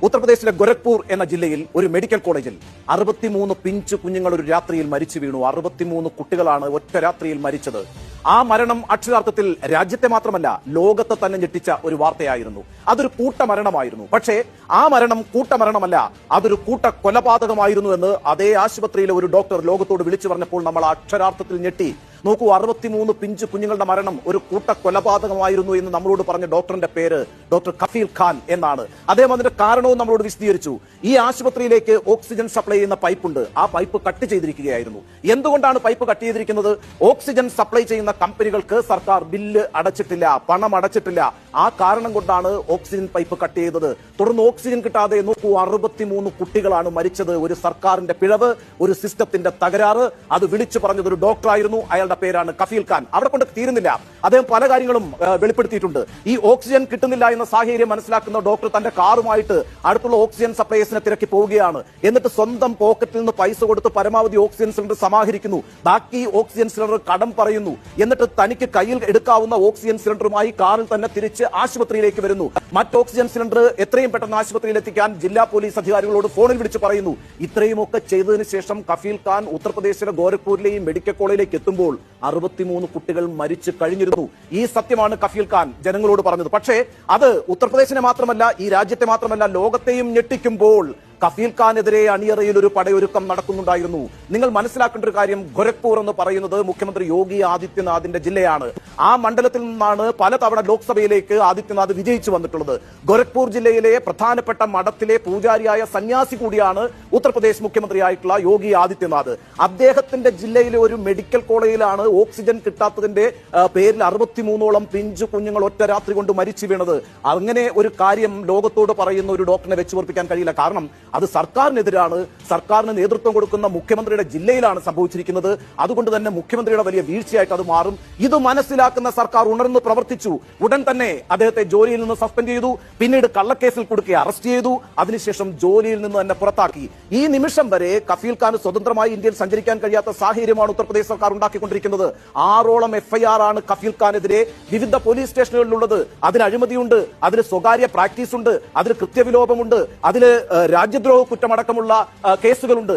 ഉത്തർപ്രദേശിലെ ഗോരഖ്പൂർ എന്ന ജില്ലയിൽ ഒരു മെഡിക്കൽ കോളേജിൽ 63 പിഞ്ചു കുഞ്ഞുങ്ങൾ ഒരു രാത്രിയിൽ മരിച്ചു വീണു. 63 കുട്ടികളാണ് ഒറ്റ രാത്രിയിൽ മരിച്ചത്. ആ മരണം അക്ഷരാർത്ഥത്തിൽ രാജ്യത്തെ മാത്രമല്ല ലോകത്തെ തന്നെ ഞെട്ടിച്ച ഒരു വാർത്തയായിരുന്നു. അതൊരു കൂട്ടമരണമായിരുന്നു. പക്ഷേ ആ മരണം കൂട്ടമരണമല്ല, അതൊരു കൂട്ട കൊലപാതകമായിരുന്നു എന്ന് അതേ ആശുപത്രിയിലെ ഒരു ഡോക്ടർ ലോകത്തോട് വിളിച്ചു പറഞ്ഞപ്പോൾ നമ്മൾ അക്ഷരാർത്ഥത്തിൽ ഞെട്ടി. നോക്കൂ, 63 പിഞ്ചു കുഞ്ഞുങ്ങളുടെ മരണം ഒരു കൂട്ട കൊലപാതകമായിരുന്നു എന്ന് നമ്മളോട് പറഞ്ഞ ഡോക്ടറിന്റെ പേര് ഡോക്ടർ കഫീൽ ഖാൻ എന്നാണ്. അദ്ദേഹം അതിന്റെ കാരണവും നമ്മളോട് വിശദീകരിച്ചു. ഈ ആശുപത്രിയിലേക്ക് ഓക്സിജൻ സപ്ലൈ ചെയ്യുന്ന പൈപ്പുണ്ട്, ആ പൈപ്പ് കട്ട് ചെയ്തിരിക്കുകയായിരുന്നു. എന്തുകൊണ്ടാണ് പൈപ്പ് കട്ട് ചെയ്തിരിക്കുന്നത്? ഓക്സിജൻ സപ്ലൈ ചെയ്യുന്ന കമ്പനികൾക്ക് സർക്കാർ ബില്ല് അടച്ചിട്ടില്ല, പണം അടച്ചിട്ടില്ല. ആ കാരണം കൊണ്ടാണ് ഓക്സിജൻ പൈപ്പ് കട്ട് ചെയ്തത്. തുടർന്ന് ഓക്സിജൻ കിട്ടാതെ നോക്കൂ, 63 കുട്ടികളാണ് മരിച്ചത്. ഒരു സർക്കാരിന്റെ പിഴവ്, ഒരു സിസ്റ്റത്തിന്റെ തകരാറ്. അത് വിളിച്ചു പറഞ്ഞത് ഒരു ഡോക്ടറായിരുന്നു. അയാളുടെ പേരാണ് കഫീൽ ഖാൻ. അവിടെ കൊണ്ട് തീരുന്നില്ല, അദ്ദേഹം പല കാര്യങ്ങളും വെളിപ്പെടുത്തിയിട്ടുണ്ട്. ഈ ഓക്സിജൻ കിട്ടുന്നില്ല എന്ന സാഹചര്യം മനസ്സിലാക്കുന്ന ഡോക്ടർ തന്റെ കാറുമായിട്ട് അടുത്തുള്ള ഓക്സിജൻ സപ്ലൈസിനെ തിരക്കി പോവുകയാണ്. എന്നിട്ട് സ്വന്തം പോക്കറ്റിൽ നിന്ന് പൈസ കൊടുത്ത് പരമാവധി ഓക്സിജൻ സിലിണ്ടർ സമാഹരിക്കുന്നു. ബാക്കി ഓക്സിജൻ സിലിണ്ടർ കടം പറയുന്നു. എന്നിട്ട് തനിക്ക് കയ്യിൽ എടുക്കാവുന്ന ഓക്സിജൻ സിലിണ്ടറുമായി കാറിൽ തന്നെ തിരിച്ച് ആശുപത്രിയിലേക്ക് വരുന്നു. മറ്റ് ഓക്സിജൻ സിലിണ്ടർ എത്രയും പെട്ടെന്ന് ആശുപത്രിയിൽ എത്തിക്കാൻ ജില്ലാ പോലീസ് അധികാരികളോട് ഫോണിൽ വിളിച്ച് പറയുന്നു. ഇത്രയുമൊക്കെ ചെയ്തതിനു ശേഷം കഫീൽ ഖാൻ ഉത്തർപ്രദേശിലെ ഗോരഖ്പൂരിലെ ഈ മെഡിക്കൽ കോളേജിലേക്ക് എത്തുമ്പോൾ 63 കുട്ടികൾ മരിച്ചു കഴിഞ്ഞിരുന്നു. ഈ സത്യമാണ് കഫീൽ ഖാൻ ജനങ്ങളോട് പറഞ്ഞത്. പക്ഷേ അത് ഉത്തർപ്രദേശിനെ മാത്രമല്ല, ഈ രാജ്യത്തെ മാത്രമല്ല, ലോകത്തെയും ഞെട്ടിക്കുമ്പോൾ കഫീൽ ഖാനെതിരെ അണിയറയിൽ ഒരു പടയൊരുക്കം നടക്കുന്നുണ്ടായിരുന്നു. നിങ്ങൾ മനസ്സിലാക്കേണ്ട ഒരു കാര്യം, ഗോരഖ്പൂർ എന്ന് പറയുന്നത് മുഖ്യമന്ത്രി യോഗി ആദിത്യനാഥിന്റെ ജില്ലയാണ്. ആ മണ്ഡലത്തിൽ നിന്നാണ് പലതവണ ലോക്സഭയിലേക്ക് ആദിത്യനാഥ് വിജയിച്ചു വന്നിട്ടുള്ളത്. ഗോരഖ്പൂർ ജില്ലയിലെ പ്രധാനപ്പെട്ട മഠത്തിലെ പൂജാരിയായ സന്യാസി കൂടിയാണ് ഉത്തർപ്രദേശ് മുഖ്യമന്ത്രിയായിട്ടുള്ള യോഗി ആദിത്യനാഥ്. അദ്ദേഹത്തിന്റെ ജില്ലയിലെ ഒരു മെഡിക്കൽ കോളേജിലാണ് ഓക്സിജൻ കിട്ടാത്തതിന്റെ പേരിൽ 63ഓളം പിഞ്ചു കുഞ്ഞുങ്ങൾ ഒറ്റ രാത്രി കൊണ്ട് മരിച്ചു വീണത്. അങ്ങനെ ഒരു കാര്യം ലോകത്തോട് പറയുന്ന ഒരു ഡോക്ടറിനെ വെച്ചു പൊറപ്പിക്കാൻ കഴിയില്ല. കാരണം അത് സർക്കാരിനെതിരാണ്. സർക്കാരിന് നേതൃത്വം കൊടുക്കുന്ന മുഖ്യമന്ത്രിയുടെ ജില്ലയിലാണ് സംഭവിച്ചിരിക്കുന്നത്. അതുകൊണ്ട് തന്നെ മുഖ്യമന്ത്രിയുടെ വലിയ വീഴ്ചയായിട്ട് അത് മാറും. ഇത് മനസ്സിലാക്കുന്ന സർക്കാർ ഉണർന്ന് പ്രവർത്തിച്ചു. ഉടൻ തന്നെ അദ്ദേഹത്തെ ജോലിയിൽ നിന്ന് സസ്പെൻഡ് ചെയ്തു. പിന്നീട് കള്ളക്കേസിൽ കുടുക്കി അറസ്റ്റ് ചെയ്തു. അതിനുശേഷം ജോലിയിൽ നിന്ന് തന്നെ പുറത്താക്കി. ഈ നിമിഷം വരെ കഫീൽ ഖാൻ സ്വതന്ത്രമായി ഇന്ത്യയിൽ സഞ്ചരിക്കാൻ കഴിയാത്ത സാഹചര്യമാണ് ഉത്തർപ്രദേശ് സർക്കാർ ഉണ്ടാക്കിക്കൊണ്ടിരിക്കുന്നത്. 6ഓളം FIR ആണ് കഫീൽ ഖാനെതിരെ വിവിധ പോലീസ് സ്റ്റേഷനുകളിലുള്ളത്. അതിൽ അഴിമതിയുണ്ട്, അതിൽ സ്വകാര്യ പ്രാക്ടീസ് ഉണ്ട്, അതിൽ കൃത്യവിലോപമുണ്ട്, അതിൽ രാജ്യദ്രോഹ കുറ്റമടക്കമുള്ള കേസുകളുണ്ട്.